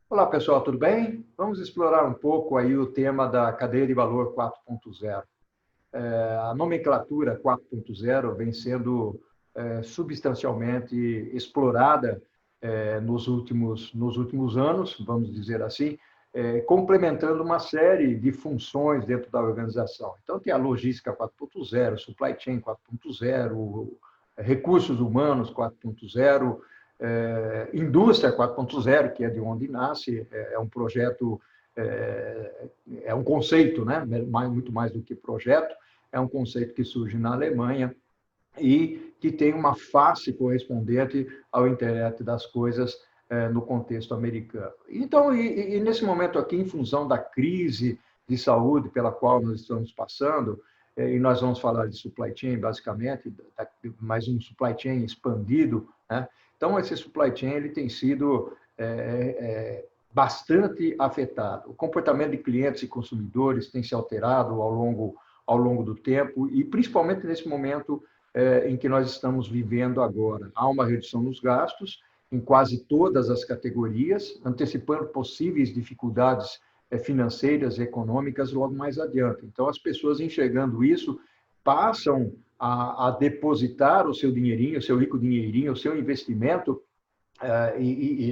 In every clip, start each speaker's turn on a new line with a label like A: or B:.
A: Olá, pessoal, tudo bem? Vamos explorar um pouco aí o tema da cadeia de valor 4.0. A nomenclatura 4.0 vem sendo substancialmente explorada nos últimos anos, vamos dizer assim, complementando uma série de funções dentro da organização. Então, tem a logística 4.0, supply chain 4.0, recursos humanos 4.0, indústria 4.0, que é de onde nasce, é um projeto, é, é um conceito, né? Muito mais do que projeto, é um conceito que surge na Alemanha e que tem uma face correspondente ao internet das coisas no contexto americano. Então, nesse momento aqui, em função da crise de saúde pela qual nós estamos passando, e nós vamos falar de supply chain, basicamente, mais um supply chain expandido, né? Então, esse supply chain ele tem sido bastante afetado. O comportamento de clientes e consumidores tem se alterado ao longo do tempo, e principalmente nesse momento em que nós estamos vivendo agora. Há uma redução nos gastos em quase todas as categorias, antecipando possíveis dificuldades financeiras e econômicas logo mais adiante. Então, as pessoas enxergando isso passam a depositar o seu dinheirinho, o seu rico dinheirinho, o seu investimento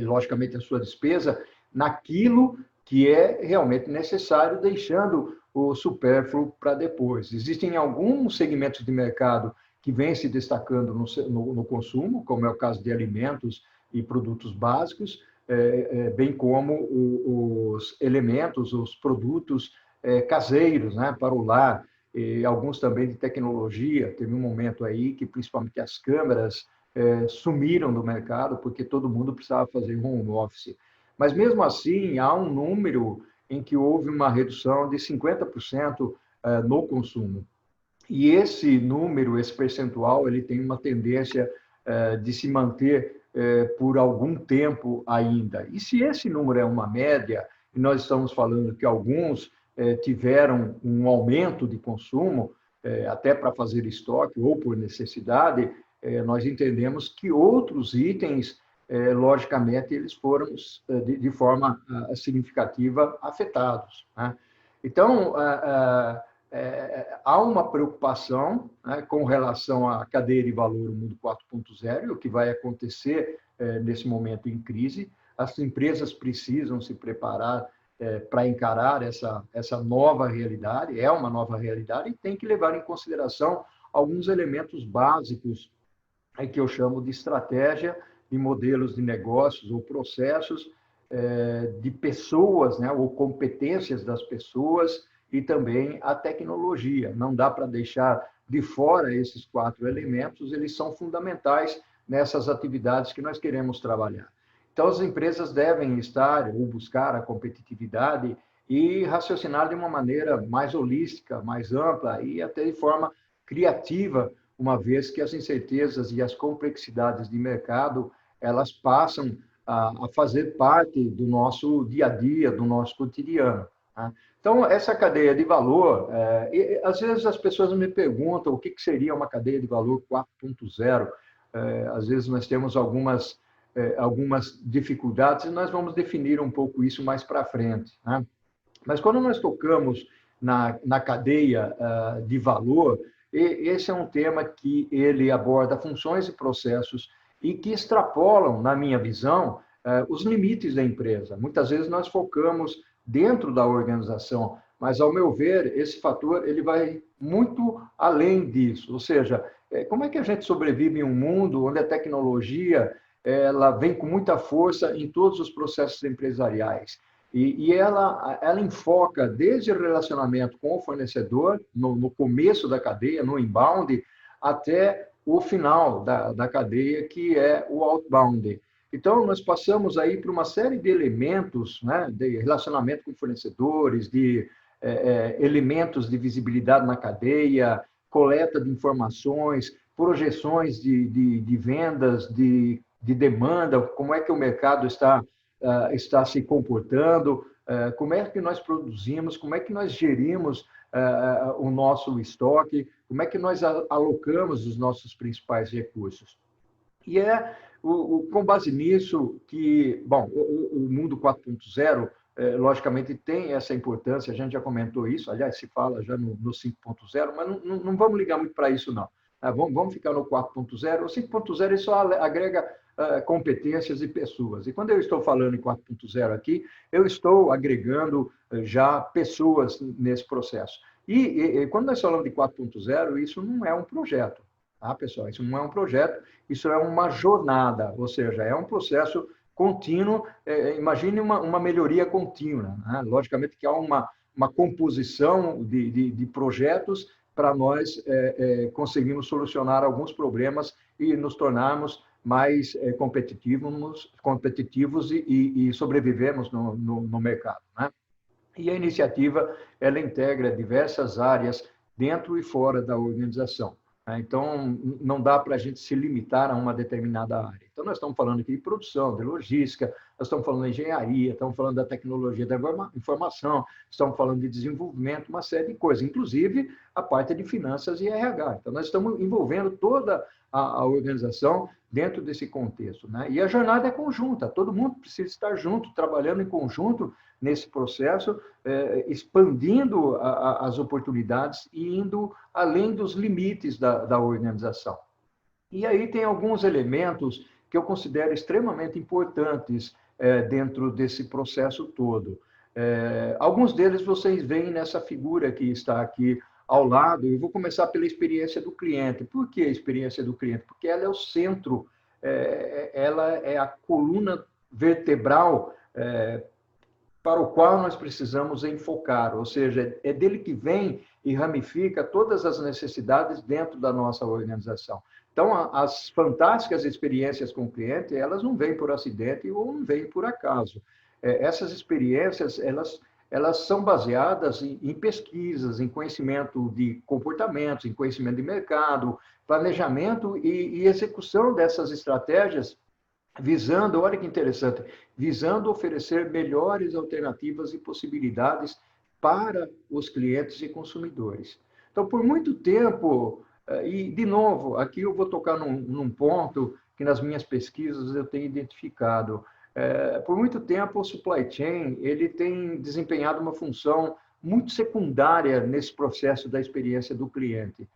A: logicamente, a sua despesa naquilo que é realmente necessário, deixando o supérfluo para depois. Existem alguns segmentos de mercado que vêm se destacando no consumo, como é o caso de alimentos e produtos básicos, bem como os elementos, os produtos caseiros, né, para o lar, e alguns também de tecnologia. Teve um momento aí que, principalmente, as câmeras sumiram do mercado porque todo mundo precisava fazer home office. Mas, mesmo assim, há um número em que houve uma redução de 50% no consumo. E esse número, esse percentual, ele tem uma tendência de se manter por algum tempo ainda. E se esse número é uma média, e nós estamos falando que alguns tiveram um aumento de consumo, até para fazer estoque ou por necessidade, nós entendemos que outros itens, logicamente, eles foram de forma significativa afetados, né? Então, há uma preocupação, né, com relação à cadeia de valor do mundo 4.0, o que vai acontecer nesse momento em crise. As empresas precisam se preparar para encarar essa nova realidade, é uma nova realidade, e tem que levar em consideração alguns elementos básicos que eu chamo de estratégia, de modelos de negócios ou processos, de pessoas, né, ou competências das pessoas, e também a tecnologia. Não dá para deixar de fora esses 4 elementos, eles são fundamentais nessas atividades que nós queremos trabalhar. Então, as empresas devem estar ou buscar a competitividade e raciocinar de uma maneira mais holística, mais ampla e até de forma criativa, uma vez que as incertezas e as complexidades de mercado, elas passam a fazer parte do nosso dia a dia, do nosso cotidiano, né? Então, essa cadeia de valor, às vezes as pessoas me perguntam o que seria uma cadeia de valor 4.0. Às vezes nós temos algumas dificuldades e nós vamos definir um pouco isso mais para frente, né? Mas quando nós tocamos na cadeia de valor, esse é um tema que ele aborda funções e processos e que extrapolam, na minha visão, os limites da empresa. Muitas vezes nós focamos dentro da organização, mas, ao meu ver, esse fator ele vai muito além disso. Ou seja, como é que a gente sobrevive em um mundo onde a tecnologia ela vem com muita força em todos os processos empresariais? E ela enfoca desde o relacionamento com o fornecedor, no começo da cadeia, no inbound, até o final da cadeia, que é o outbound. Então, nós passamos aí por uma série de elementos, né, de relacionamento com fornecedores, de elementos de visibilidade na cadeia, coleta de informações, projeções de vendas, de demanda, como é que o mercado está se comportando, como é que nós produzimos, como é que nós gerimos o nosso estoque, como é que nós alocamos os nossos principais recursos. E Com base nisso, bom, o mundo 4.0, logicamente, tem essa importância, a gente já comentou isso, aliás, se fala já no 5.0, mas não vamos ligar muito para isso, não. Vamos ficar no 4.0. O 5.0 ele só agrega competências e pessoas. E quando eu estou falando em 4.0 aqui, eu estou agregando já pessoas nesse processo. E quando nós falamos de 4.0, isso não é um projeto, tá, pessoal? Isso não é um projeto, isso é uma jornada, ou seja, é um processo contínuo. Imagine uma melhoria contínua, né? Logicamente que há uma composição de projetos para nós conseguirmos solucionar alguns problemas e nos tornarmos mais competitivos e sobrevivermos no mercado, né? E a iniciativa, ela integra diversas áreas dentro e fora da organização. Então, não dá para a gente se limitar a uma determinada área. Então, nós estamos falando aqui de produção, de logística, nós estamos falando de engenharia, estamos falando da tecnologia da informação, estamos falando de desenvolvimento, uma série de coisas, inclusive a parte de finanças e RH. Então, nós estamos envolvendo toda a organização dentro desse contexto, né? E a jornada é conjunta, todo mundo precisa estar junto, trabalhando em conjunto nesse processo, expandindo as oportunidades e indo além dos limites da organização. E aí tem alguns elementos que eu considero extremamente importantes dentro desse processo todo. Alguns deles vocês veem nessa figura que está aqui ao lado. Eu vou começar pela experiência do cliente. Por que a experiência do cliente? Porque ela é o centro, ela é a coluna vertebral para o qual nós precisamos enfocar, ou seja, é dele que vem e ramifica todas as necessidades dentro da nossa organização. Então, as fantásticas experiências com o cliente, elas não vêm por acidente ou não vêm por acaso. Essas experiências, elas são baseadas em pesquisas, em conhecimento de comportamentos, em conhecimento de mercado, planejamento e execução dessas estratégias, visando, olha que interessante, visando oferecer melhores alternativas e possibilidades para os clientes e consumidores. Então, por muito tempo, e de novo, aqui eu vou tocar num ponto que nas minhas pesquisas eu tenho identificado. Por muito tempo, o supply chain ele tem desempenhado uma função muito secundária nesse processo da experiência do cliente.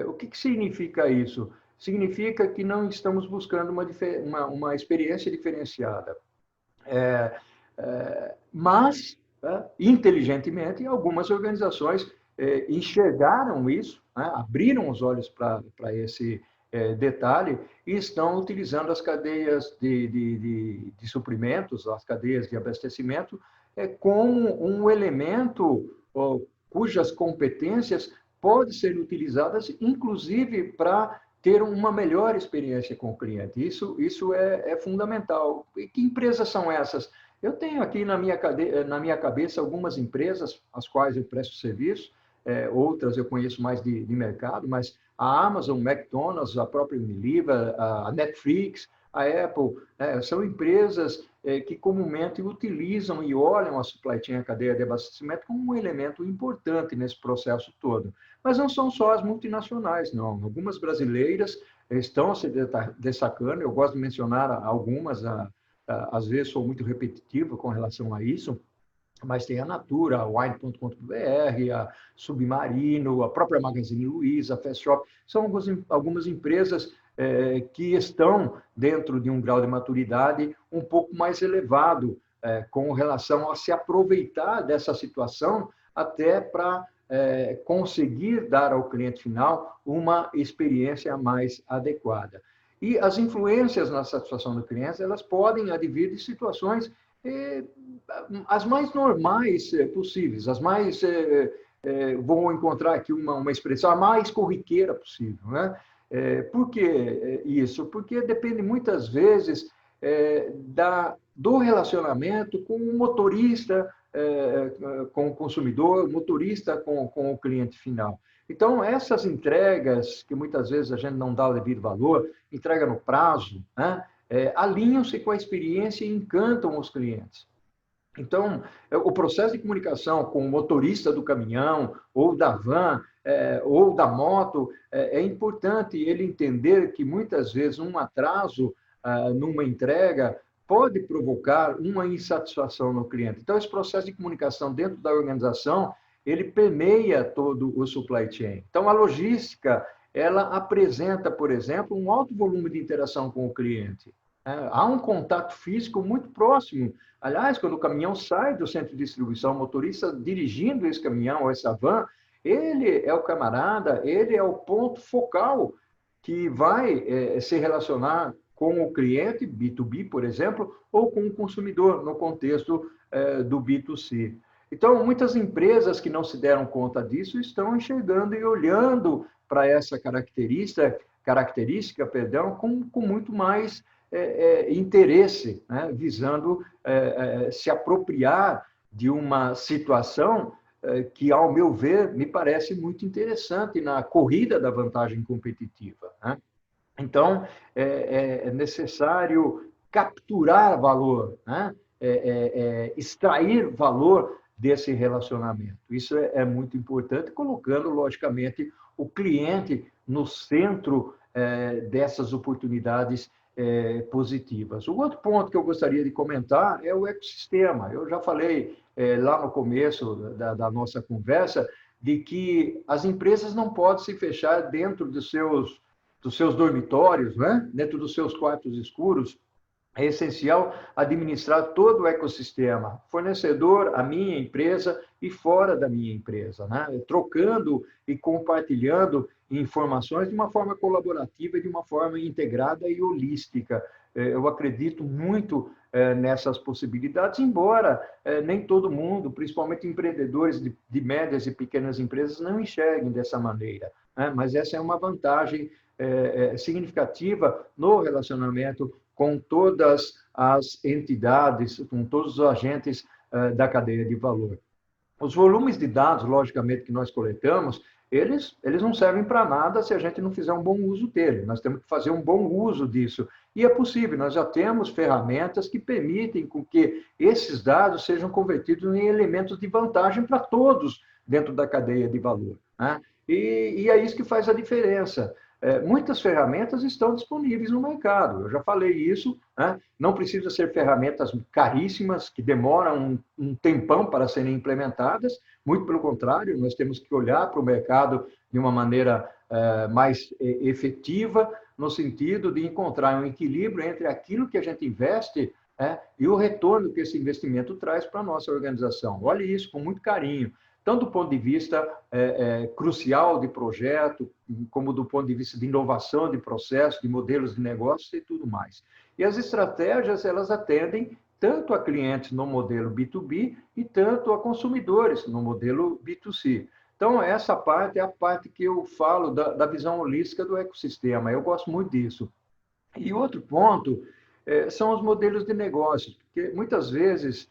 A: O que significa isso? Significa que não estamos buscando uma experiência diferenciada. Mas, inteligentemente, algumas organizações enxergaram isso, né, abriram os olhos para esse detalhe e estão utilizando as cadeias de suprimentos, as cadeias de abastecimento, como um elemento cujas competências podem ser utilizadas, inclusive, para ter uma melhor experiência com o cliente. Isso é fundamental. E que empresas são essas? Eu tenho aqui na minha cabeça algumas empresas às quais eu presto serviço, outras eu conheço mais de mercado, mas a Amazon, o McDonald's, a própria Unilever, a Netflix, a Apple, são empresas que comumente utilizam e olham a supply chain, a cadeia de abastecimento, como um elemento importante nesse processo todo. Mas não são só as multinacionais, não. Algumas brasileiras estão se destacando, eu gosto de mencionar algumas, às vezes sou muito repetitivo com relação a isso, mas tem a Natura, a Wine.com.br, a Submarino, a própria Magazine Luiza, a Fast Shop, são algumas empresas que estão dentro de um grau de maturidade um pouco mais elevado com relação a se aproveitar dessa situação até para conseguir dar ao cliente final uma experiência mais adequada. E as influências na satisfação do cliente, elas podem advir de situações as mais normais possíveis, as mais, vou encontrar aqui uma expressão, a mais corriqueira possível, né? Por que isso? Porque depende muitas vezes do relacionamento com o motorista, com o consumidor, o motorista com o cliente final. Então, essas entregas, que muitas vezes a gente não dá o devido valor, entrega no prazo, né? Alinham-se com a experiência e encantam os clientes. Então, o processo de comunicação com o motorista do caminhão, ou da van, ou da moto, é importante ele entender que, muitas vezes, um atraso numa entrega, pode provocar uma insatisfação no cliente. Então, esse processo de comunicação dentro da organização, ele permeia todo o supply chain. Então, a logística, ela apresenta, por exemplo, um alto volume de interação com o cliente. Há um contato físico muito próximo. Aliás, quando o caminhão sai do centro de distribuição, o motorista dirigindo esse caminhão ou essa van, ele é o camarada, ele é o ponto focal que vai se relacionar com o cliente, B2B, por exemplo, ou com o consumidor, no contexto do B2C. Então, muitas empresas que não se deram conta disso estão enxergando e olhando para essa característica, com muito mais interesse, né? Visando se apropriar de uma situação que, ao meu ver, me parece muito interessante na corrida da vantagem competitiva, né? Então, é necessário capturar valor, né? Extrair valor desse relacionamento. Isso é muito importante, colocando, logicamente, o cliente no centro dessas oportunidades positivas. O outro ponto que eu gostaria de comentar é o ecossistema. Eu já falei lá no começo da nossa conversa de que as empresas não podem se fechar dentro dos seus dormitórios, né? Dentro dos seus quartos escuros. É essencial administrar todo o ecossistema, fornecedor, a minha empresa e fora da minha empresa, né? Trocando e compartilhando informações de uma forma colaborativa, de uma forma integrada e holística. Eu acredito muito nessas possibilidades, embora nem todo mundo, principalmente empreendedores de médias e pequenas empresas, não enxerguem dessa maneira, né? Mas essa é uma vantagem significativa no relacionamento com todas as entidades, com todos os agentes da cadeia de valor. Os volumes de dados, logicamente, que nós coletamos, eles não servem para nada se a gente não fizer um bom uso dele. Nós temos que fazer um bom uso disso. E é possível, nós já temos ferramentas que permitem com que esses dados sejam convertidos em elementos de vantagem para todos dentro da cadeia de valor, né? E é isso que faz a diferença. Muitas ferramentas estão disponíveis no mercado, eu já falei isso, né? Não precisa ser ferramentas caríssimas, que demoram um tempão para serem implementadas, muito pelo contrário, nós temos que olhar para o mercado de uma maneira mais efetiva, no sentido de encontrar um equilíbrio entre aquilo que a gente investe e o retorno que esse investimento traz para a nossa organização. Olhe isso com muito carinho, tanto do ponto de vista crucial de projeto, como do ponto de vista de inovação de processo, de modelos de negócio e tudo mais. E as estratégias, elas atendem tanto a clientes no modelo B2B e tanto a consumidores no modelo B2C. Então, essa parte é a parte que eu falo da visão holística do ecossistema. Eu gosto muito disso. E outro ponto são os modelos de negócios, porque muitas vezes...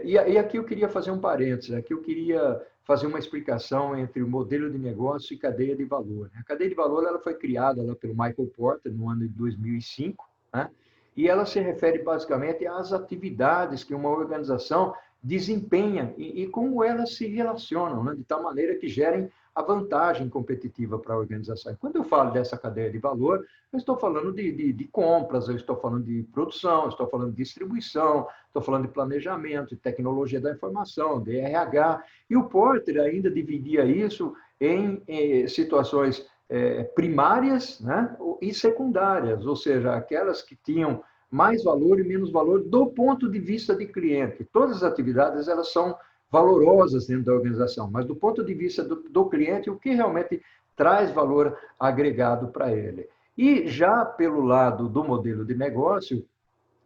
A: E aqui eu queria fazer um parênteses, aqui eu queria fazer uma explicação entre o modelo de negócio e cadeia de valor. A cadeia de valor ela foi criada lá pelo Michael Porter no ano de 2005, né? E ela se refere basicamente às atividades que uma organização desempenha e como elas se relacionam, né? De tal maneira que gerem a vantagem competitiva para a organização. E quando eu falo dessa cadeia de valor, eu estou falando de compras, eu estou falando de produção, eu estou falando de distribuição, estou falando de planejamento, de tecnologia da informação, de RH. E o Porter ainda dividia isso em situações primárias, né, e secundárias, ou seja, aquelas que tinham mais valor e menos valor do ponto de vista de cliente. Todas as atividades elas são valorosas dentro da organização, mas do ponto de vista do cliente, o que realmente traz valor agregado para ele. E já pelo lado do modelo de negócio,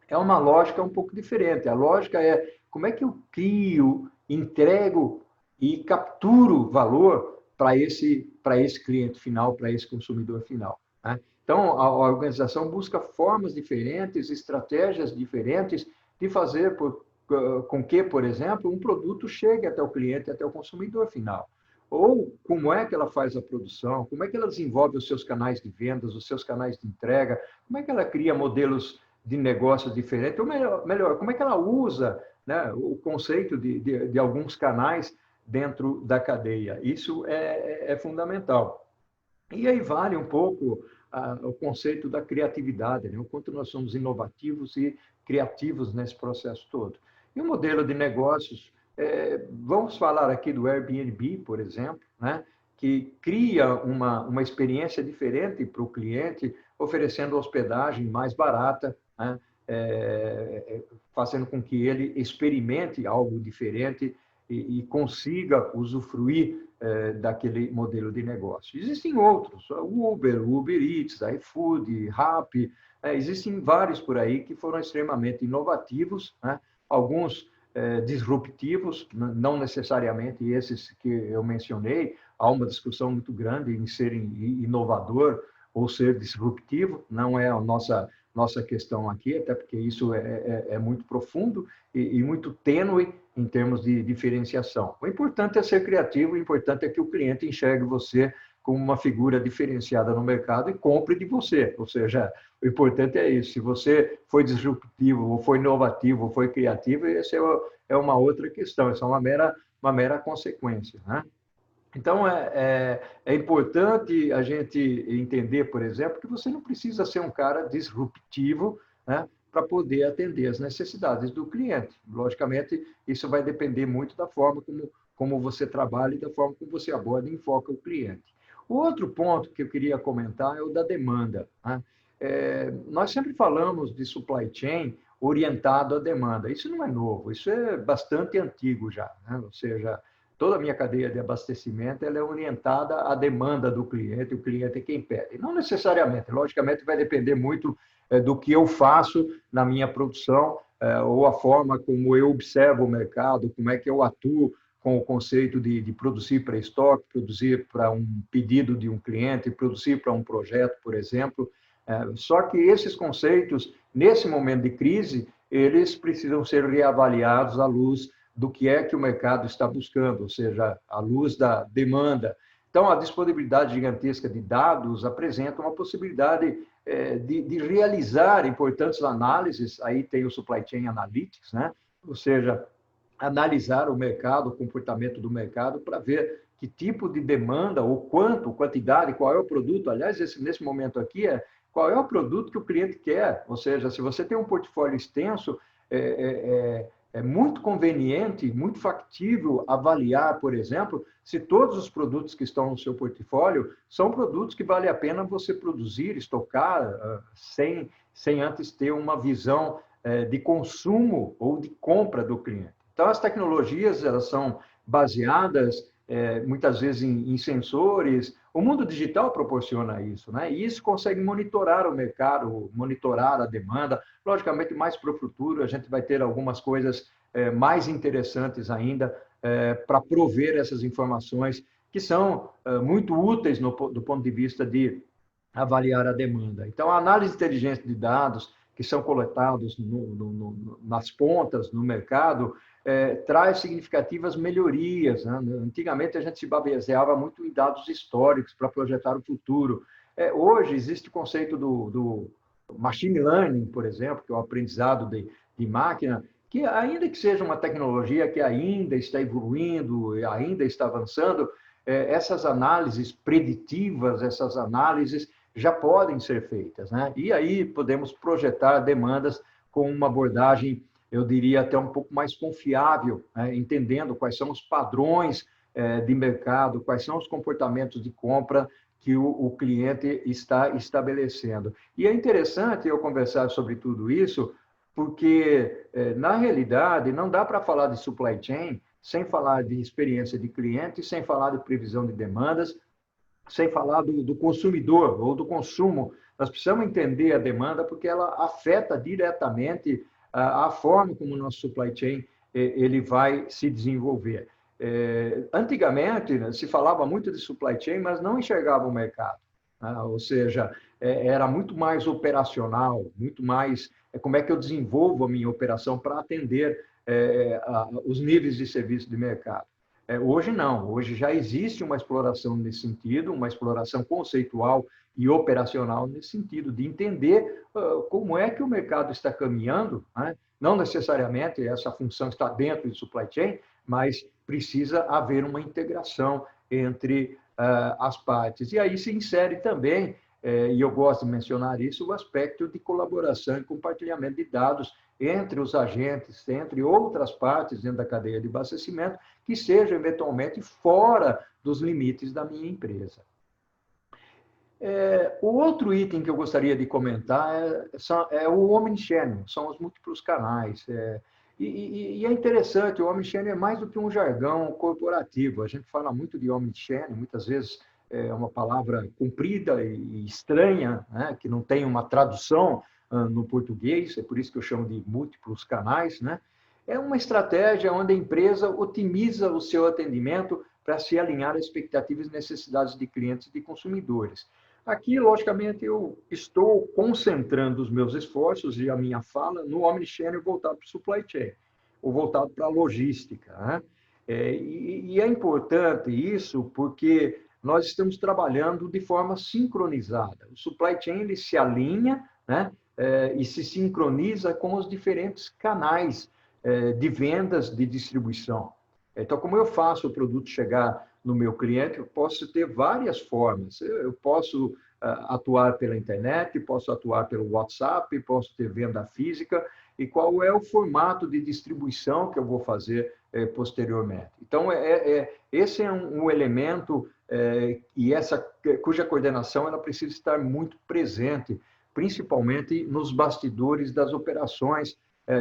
A: é uma lógica um pouco diferente. A lógica é como é que eu crio, entrego e capturo valor para esse cliente final, para esse consumidor final, né? Então, a organização busca formas diferentes, estratégias diferentes de fazer com que, por exemplo, um produto chegue até o cliente, até o consumidor final. Ou como é que ela faz a produção, como é que ela desenvolve os seus canais de vendas, os seus canais de entrega, como é que ela cria modelos de negócio diferentes, ou melhor, como é que ela usa, né, o conceito de alguns canais dentro da cadeia. Isso é fundamental. E aí vale um pouco o conceito da criatividade, né? O quanto nós somos inovativos e criativos nesse processo todo. E o modelo de negócios, vamos falar aqui do Airbnb, por exemplo, né? Que cria uma experiência diferente para o cliente, oferecendo hospedagem mais barata, né? Fazendo com que ele experimente algo diferente e consiga usufruir daquele modelo de negócio. Existem outros, o Uber Eats, a iFood, Rappi, existem vários por aí que foram extremamente inovativos, né? Alguns disruptivos, não necessariamente esses que eu mencionei. Há uma discussão muito grande em ser inovador ou ser disruptivo, não é a nossa questão aqui, até porque isso é muito profundo e muito tênue em termos de diferenciação. O importante é ser criativo, o importante é que o cliente enxergue você como uma figura diferenciada no mercado e compre de você. Ou seja, o importante é isso. Se você foi disruptivo, ou foi inovativo, ou foi criativo, essa é uma outra questão, essa é uma mera consequência, né? Então, é importante a gente entender, por exemplo, que você não precisa ser um cara disruptivo, né, para poder atender as necessidades do cliente. Logicamente, isso vai depender muito da forma como você trabalha e da forma como você aborda e enfoca o cliente. O outro ponto que eu queria comentar é o da demanda, né? Nós sempre falamos de supply chain orientado à demanda. Isso não é novo, isso é bastante antigo já, né? Ou seja, toda a minha cadeia de abastecimento ela é orientada à demanda do cliente, o cliente é quem pede. Não necessariamente, logicamente vai depender muito do que eu faço na minha produção, ou a forma como eu observo o mercado, como é que eu atuo com o conceito de produzir para estoque, produzir para um pedido de um cliente, produzir para um projeto, por exemplo. Só que esses conceitos, nesse momento de crise, eles precisam ser reavaliados à luz do que é que o mercado está buscando, ou seja, à luz da demanda. Então, a disponibilidade gigantesca de dados apresenta uma possibilidade de realizar importantes análises, aí tem o Supply Chain Analytics, né? Ou seja, analisar o mercado, o comportamento do mercado, para ver que tipo de demanda, ou quantidade, qual é o produto. Aliás, nesse momento aqui, qual é o produto que o cliente quer. Ou seja, se você tem um portfólio extenso, é muito conveniente, muito factível avaliar, por exemplo, se todos os produtos que estão no seu portfólio são produtos que vale a pena você produzir, estocar, sem antes ter uma visão de consumo ou de compra do cliente. Então, as tecnologias elas são baseadas muitas vezes em sensores. O mundo digital proporciona isso, né? E isso consegue monitorar o mercado, monitorar a demanda. Logicamente, mais para o futuro, a gente vai ter algumas coisas mais interessantes ainda para prover essas informações que são muito úteis do ponto de vista de avaliar a demanda. Então, a análise inteligente de dados que são coletados nas pontas, no mercado, traz significativas melhorias, né? Antigamente, a gente se baseava muito em dados históricos para projetar o futuro. Hoje, existe o conceito do machine learning, por exemplo, que é o aprendizado de máquina, que ainda que seja uma tecnologia que ainda está evoluindo, ainda está avançando, essas análises preditivas, essas análises já podem ser feitas, né? E aí podemos projetar demandas com uma abordagem, eu diria, até um pouco mais confiável, né? Entendendo quais são os padrões de mercado, quais são os comportamentos de compra que o cliente está estabelecendo. E é interessante eu conversar sobre tudo isso, porque, na realidade, não dá para falar de supply chain sem falar de experiência de cliente, sem falar de previsão de demandas, sem falar do consumidor ou do consumo. Nós precisamos entender a demanda porque ela afeta diretamente a forma como o nosso supply chain ele vai se desenvolver. Antigamente, né, se falava muito de supply chain, mas não enxergava o mercado, né? Ou seja, era muito mais operacional, muito mais como é que eu desenvolvo a minha operação para atender os níveis de serviço de mercado. Hoje não, hoje já existe uma exploração nesse sentido, uma exploração conceitual e operacional nesse sentido, de entender como é que o mercado está caminhando, né? Não necessariamente essa função está dentro de supply chain, mas precisa haver uma integração entre as partes. E aí se insere também e eu gosto de mencionar isso, o aspecto de colaboração e compartilhamento de dados entre os agentes, entre outras partes dentro da cadeia de abastecimento, que sejam eventualmente fora dos limites da minha empresa. O outro item que eu gostaria de comentar é o omnichannel, são os múltiplos canais. E é interessante, o omnichannel é mais do que um jargão corporativo. A gente fala muito de omnichannel, muitas vezes é uma palavra comprida e estranha, né, que não tem uma tradução no português, é por isso que eu chamo de múltiplos canais, né? É uma estratégia onde a empresa otimiza o seu atendimento para se alinhar às expectativas e necessidades de clientes e de consumidores. Aqui, logicamente, eu estou concentrando os meus esforços e a minha fala no omnichannel voltado para o supply chain, ou voltado para a logística, né? E é importante isso porque nós estamos trabalhando de forma sincronizada. O supply chain ele se alinha, né, e se sincroniza com os diferentes canais de vendas, de distribuição. Então, como eu faço o produto chegar no meu cliente, eu posso ter várias formas. Eu posso atuar pela internet, posso atuar pelo WhatsApp, posso ter venda física, e qual é o formato de distribuição que eu vou fazer posteriormente. Então, esse é um elemento e cuja coordenação ela precisa estar muito presente, principalmente nos bastidores das operações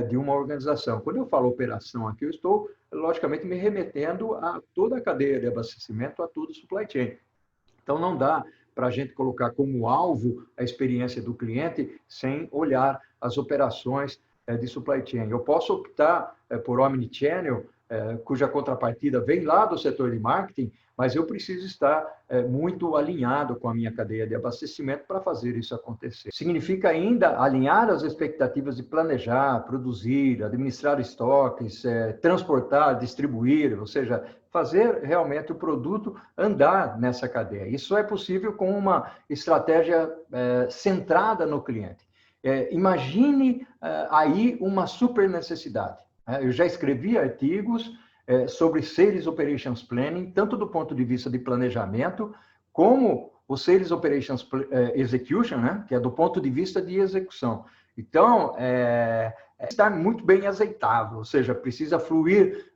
A: de uma organização. Quando eu falo operação aqui, eu estou, logicamente, me remetendo a toda a cadeia de abastecimento, a todo o supply chain. Então, não dá para a gente colocar como alvo a experiência do cliente sem olhar as operações de supply chain. Eu posso optar por omnichannel, cuja contrapartida vem lá do setor de marketing, mas eu preciso estar muito alinhado com a minha cadeia de abastecimento para fazer isso acontecer. Significa ainda alinhar as expectativas de planejar, produzir, administrar estoques, transportar, distribuir, ou seja, fazer realmente o produto andar nessa cadeia. Isso é possível com uma estratégia centrada no cliente. Imagine aí uma super necessidade. Eu já escrevi artigos sobre Sales Operations Planning, tanto do ponto de vista de planejamento, como o Sales Operations Execution, né, que é do ponto de vista de execução. Então, está muito bem azeitável, ou seja, precisa fluir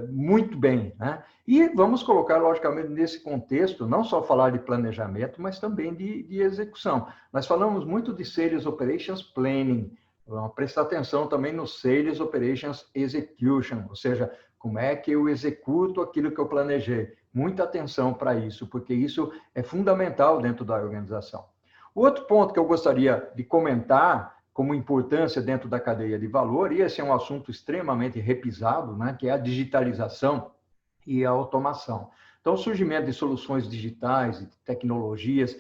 A: muito bem, né? E vamos colocar, logicamente, nesse contexto, não só falar de planejamento, mas também de execução. Nós falamos muito de Sales Operations Planning, vamos prestar atenção também no Sales Operations Execution, ou seja, como é que eu executo aquilo que eu planejei. Muita atenção para isso, porque isso é fundamental dentro da organização. O outro ponto que eu gostaria de comentar como importância dentro da cadeia de valor, e esse é um assunto extremamente repisado, né, que é a digitalização e a automação. Então, o surgimento de soluções digitais, de tecnologias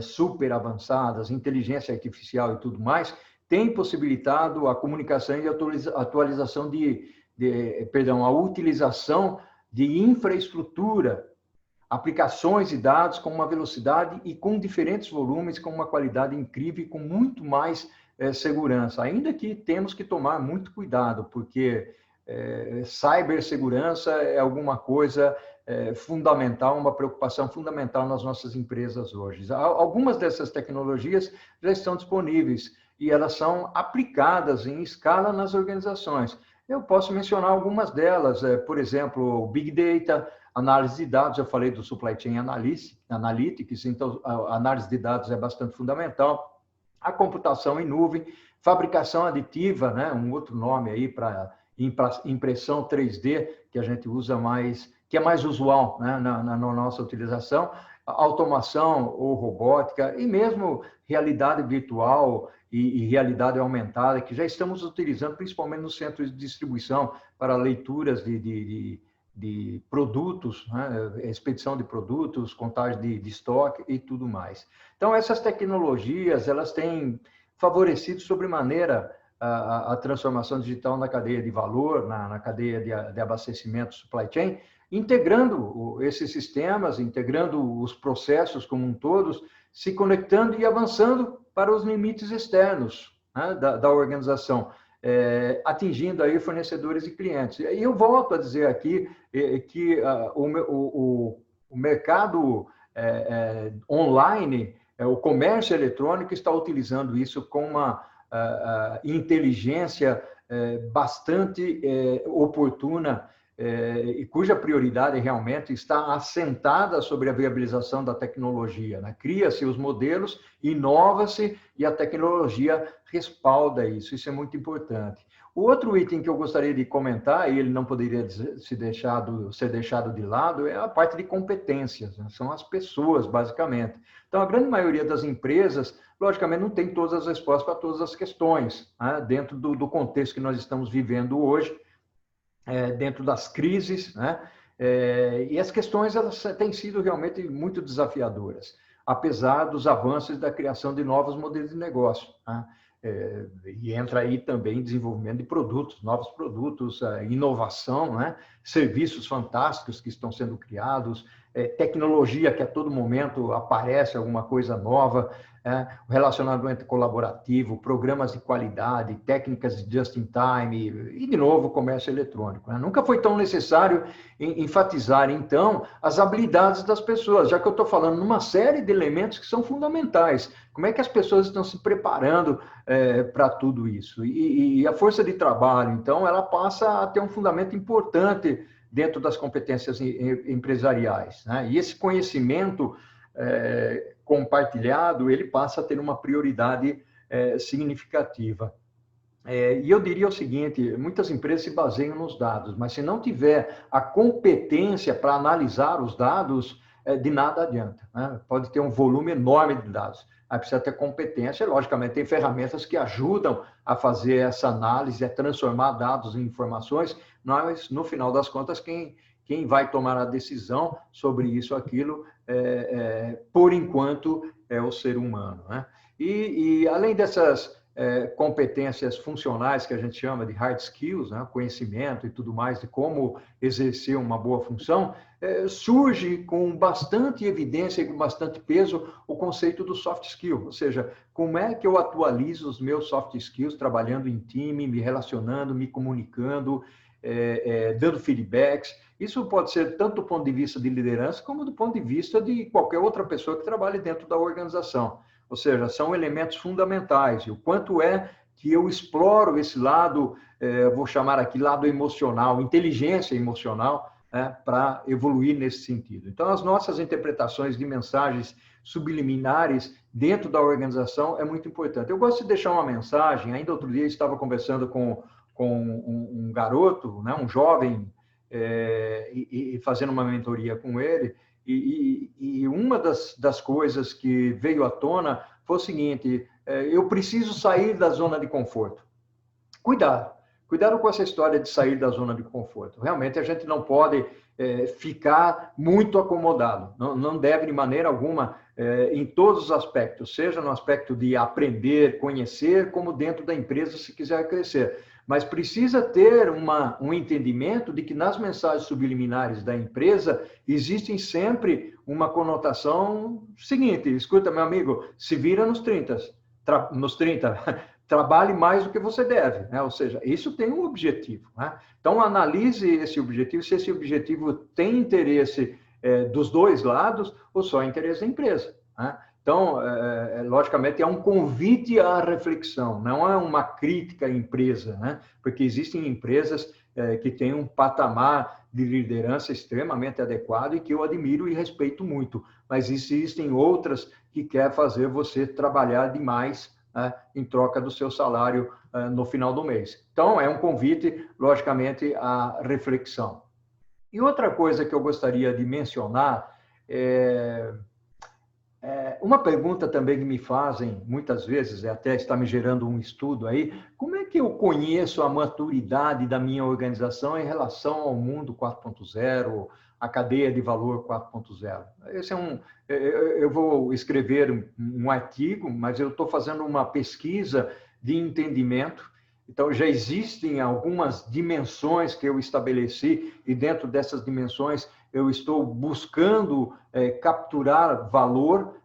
A: super avançadas, inteligência artificial e tudo mais, tem possibilitado a comunicação e a atualização a utilização de infraestrutura, aplicações e dados com uma velocidade e com diferentes volumes, com uma qualidade incrível e com muito mais segurança. Ainda que temos que tomar muito cuidado, porque cibersegurança é alguma coisa fundamental, uma preocupação fundamental nas nossas empresas hoje. Algumas dessas tecnologias já estão disponíveis e elas são aplicadas em escala nas organizações. Eu posso mencionar algumas delas, por exemplo, Big Data, análise de dados, eu falei do Supply Chain Analytics, então a análise de dados é bastante fundamental, a computação em nuvem, fabricação aditiva, né, um outro nome aí para impressão 3D, que a gente usa mais, que é mais usual, né, na nossa utilização, automação ou robótica, e mesmo realidade virtual e realidade aumentada, que já estamos utilizando, principalmente nos centros de distribuição, para leituras de produtos, né? Expedição de produtos, contagem de estoque e tudo mais. Então, essas tecnologias, elas têm favorecido sobremaneira a transformação digital na cadeia de valor, na cadeia de abastecimento, supply chain, integrando esses sistemas, integrando os processos como um todos, se conectando e avançando para os limites externos, né, da organização, atingindo aí fornecedores e clientes. E eu volto a dizer aqui que o mercado online O comércio eletrônico está utilizando isso com uma inteligência bastante oportuna, e cuja prioridade realmente está assentada sobre a viabilização da tecnologia, né? Cria-se os modelos, inova-se e a tecnologia respalda isso. Isso é muito importante. O outro item que eu gostaria de comentar, e ele não poderia ser deixado de lado, é a parte de competências, né? São as pessoas, basicamente. Então, a grande maioria das empresas, logicamente, não tem todas as respostas para todas as questões, né? Dentro do contexto que nós estamos vivendo hoje, dentro das crises, né? E as questões elas têm sido realmente muito desafiadoras, apesar dos avanços da criação de novos modelos de negócio, né? E entra aí também desenvolvimento de produtos, novos produtos, inovação, né? Serviços fantásticos que estão sendo criados, tecnologia que a todo momento aparece alguma coisa nova, o relacionamento colaborativo, programas de qualidade, técnicas de just-in-time e, de novo, o comércio eletrônico, né? Nunca foi tão necessário enfatizar, então, as habilidades das pessoas, já que eu estou falando numa série de elementos que são fundamentais. Como é que as pessoas estão se preparando para tudo isso? E a força de trabalho, então, ela passa a ter um fundamento importante dentro das competências empresariais, né? E esse conhecimento compartilhado, ele passa a ter uma prioridade significativa. E eu diria o seguinte, muitas empresas se baseiam nos dados, mas se não tiver a competência para analisar os dados, de nada adianta, né? Pode ter um volume enorme de dados, aí precisa ter competência, logicamente tem ferramentas que ajudam a fazer essa análise, a transformar dados em informações, mas no final das contas, quem vai tomar a decisão sobre isso, aquilo, por enquanto, é o ser humano, né? E além dessas competências funcionais que a gente chama de hard skills, né? Conhecimento e tudo mais de como exercer uma boa função, surge com bastante evidência e com bastante peso o conceito do soft skill, ou seja, como é que eu atualizo os meus soft skills trabalhando em time, me relacionando, me comunicando, dando feedbacks. Isso pode ser tanto do ponto de vista de liderança como do ponto de vista de qualquer outra pessoa que trabalhe dentro da organização. Ou seja, são elementos fundamentais. E o quanto é que eu exploro esse lado, vou chamar aqui lado emocional, inteligência emocional, para evoluir nesse sentido. Então, as nossas interpretações de mensagens subliminares dentro da organização é muito importante. Eu gosto de deixar uma mensagem. Ainda outro dia eu estava conversando com um garoto, né, um jovem, e fazendo uma mentoria com ele, e uma das coisas que veio à tona foi o seguinte: eu preciso sair da zona de conforto. Cuidado com essa história de sair da zona de conforto. Realmente a gente não pode ficar muito acomodado, não deve de maneira alguma, em todos os aspectos, seja no aspecto de aprender, conhecer, como dentro da empresa se quiser crescer. Mas precisa ter um entendimento de que nas mensagens subliminares da empresa existem sempre uma conotação seguinte: escuta, meu amigo, se vira nos 30, trabalhe mais do que você deve, né? Ou seja, isso tem um objetivo, né? Então, analise esse objetivo, se esse objetivo tem interesse dos dois lados ou só interesse da empresa, né? Então, logicamente, é um convite à reflexão, não é uma crítica à empresa, né? Porque existem empresas que têm um patamar de liderança extremamente adequado e que eu admiro e respeito muito, mas existem outras que querem fazer você trabalhar demais, né, em troca do seu salário no final do mês. Então, é um convite, logicamente, à reflexão. E outra coisa que eu gostaria de mencionar uma pergunta também que me fazem muitas vezes, até está me gerando um estudo aí: como é que eu conheço a maturidade da minha organização em relação ao mundo 4.0, a cadeia de valor 4.0? Esse eu vou escrever um artigo, mas eu estou fazendo uma pesquisa de entendimento. Então, já existem algumas dimensões que eu estabeleci, e dentro dessas dimensões eu estou buscando capturar valor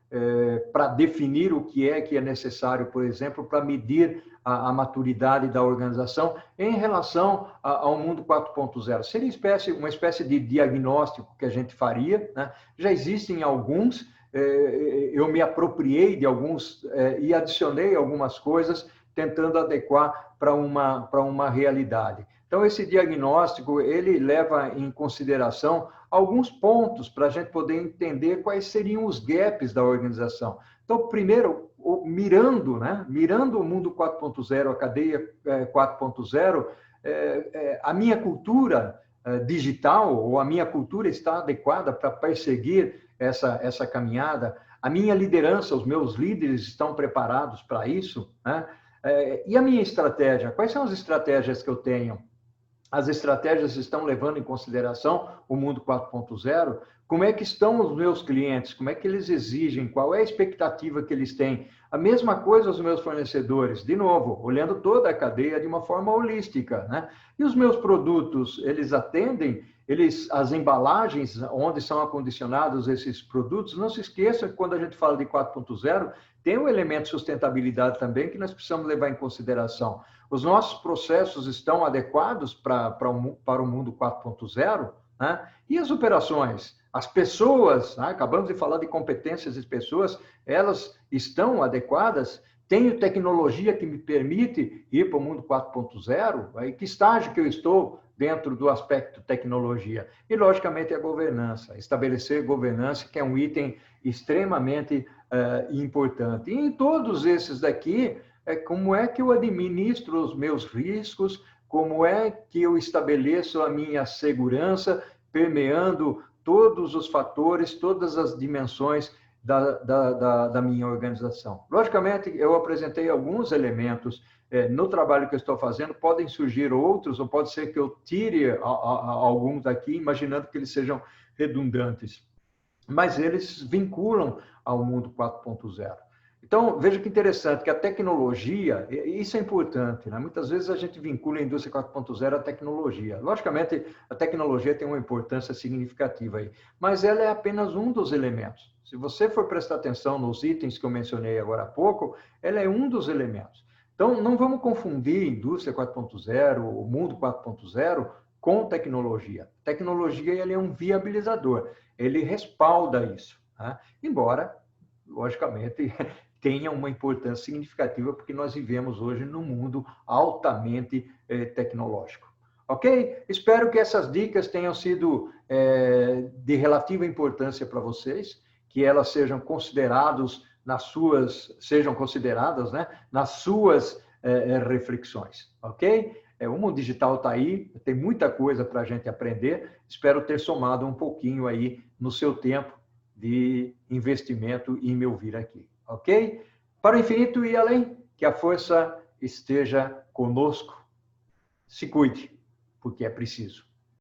A: para definir o que é necessário, por exemplo, para medir a maturidade da organização em relação ao mundo 4.0. Seria uma espécie de diagnóstico que a gente faria, né? Já existem alguns eu me apropriei de alguns e adicionei algumas coisas, tentando adequar para uma realidade. Então, esse diagnóstico, ele leva em consideração alguns pontos para a gente poder entender quais seriam os gaps da organização. Então, primeiro, mirando o mundo 4.0, a cadeia 4.0, a minha cultura digital, ou a minha cultura está adequada para perseguir essa caminhada, a minha liderança, os meus líderes estão preparados para isso, né? E a minha estratégia? Quais são as estratégias que eu tenho? As estratégias estão levando em consideração o mundo 4.0? Como é que estão os meus clientes? Como é que eles exigem? Qual é a expectativa que eles têm? A mesma coisa os meus fornecedores, de novo, olhando toda a cadeia de uma forma holística, né? E os meus produtos, eles atendem, as embalagens onde são acondicionados esses produtos, não se esqueça que quando a gente fala de 4.0, tem um elemento de sustentabilidade também que nós precisamos levar em consideração. Os nossos processos estão adequados para o mundo 4.0, né? E as operações? As pessoas, né? Acabamos de falar de competências de pessoas, elas estão adequadas? Tenho tecnologia que me permite ir para o mundo 4.0? Em que estágio que eu estou dentro do aspecto tecnologia? E, logicamente, a governança. Estabelecer governança, que é um item extremamente importante. E em todos esses daqui, como é que eu administro os meus riscos, como é que eu estabeleço a minha segurança, permeando todos os fatores, todas as dimensões da minha organização. Logicamente, eu apresentei alguns elementos no trabalho que eu estou fazendo, podem surgir outros, ou pode ser que eu tire alguns daqui, imaginando que eles sejam redundantes, mas eles vinculam ao mundo 4.0. Então, veja que interessante, que a tecnologia, isso é importante, né? Muitas vezes a gente vincula a indústria 4.0 à tecnologia. Logicamente, a tecnologia tem uma importância significativa aí, mas ela é apenas um dos elementos. Se você for prestar atenção nos itens que eu mencionei agora há pouco, ela é um dos elementos. Então, não vamos confundir indústria 4.0, o mundo 4.0, com tecnologia. Tecnologia, ele é um viabilizador, ele respalda isso, né? Embora, logicamente, tenha uma importância significativa, porque nós vivemos hoje num mundo altamente tecnológico. Ok? Espero que essas dicas tenham sido de relativa importância para vocês, que elas sejam consideradas nas consideradas, né, nas suas reflexões. Ok? O mundo digital está aí, tem muita coisa para a gente aprender. Espero ter somado um pouquinho aí no seu tempo de investimento em me ouvir aqui. Ok? Para o infinito e além, que a força esteja conosco. Se cuide, porque é preciso.